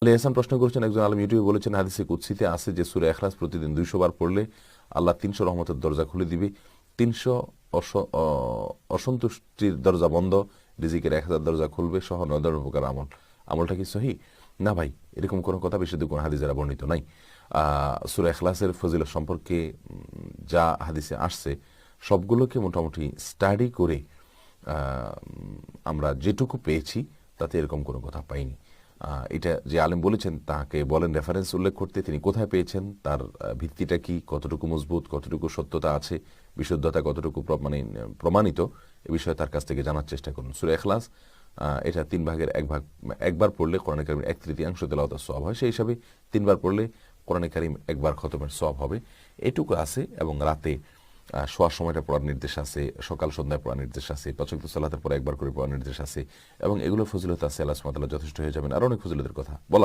আলী হাসান প্রশ্ন করেছেন, একজন আলেম ইউটিউবে বলেছেন হাদিসে কুদসিতে আছে যে সূরা ইখলাস প্রতিদিন 200 বার পড়লে আল্লাহ 300 রহমতের দরজা খুলে দিবে, 300 অসন্তুষ্টির দরজা বন্ধ, রিজিকের 1000 দরজা খুলবে সহ 9 প্রকার আমল। আমলটা কি সহি? না ভাই, এরকম কোনো কথা বিশুদ্ধ কোন হাদিসে বর্ণিত নাই। সূরা ইখলাসের ফজিলত সম্পর্কে যা হাদিসে আসছে সবগুলোকে মোটামুটি স্টাডি করে আমরা যেটুকু পেয়েছি তাতে এরকম কোনো কথা পাইনি। এটা যে আলেম বলেছেন তাকে বলেন রেফারেন্স উল্লেখ করতে, তিনি কোথায় পেয়েছেন, তার ভিত্তিটা কি, কতটুকু মজবুত, কতটুকু সত্যতা আছে, বিশুদ্ধতা কতটুকু প্রমাণিত, এ বিষয়ে তার কাছ থেকে জানার চেষ্টা করুন। সূরা ইখলাস এটা 3 ভাগের 1 ভাগ, একবার পড়লে কোরআনে কারীমের 1/3 তেলাওয়াতের সওয়াব হয়, সেই হিসাবে 3 বার পড়লে কোরআনে কারীম একবার খতমের সওয়াব হবে। এটুকু আছে। এবং রাতে শোয়ার সময়টা পড়ার নির্দেশ আছে, সকাল সন্ধ্যায় পড়ার নির্দেশ আছে, 5 ওয়াক্ত সালাতের পর একবার করে পড়ার নির্দেশ আছে, এবং এগুলো ফজিলত আছে। আল্লাহ সুবহানাহু ওয়া তাআলা যথেষ্ট হয়ে যাবেন। আর অনেক ফজিলতের কথা বলা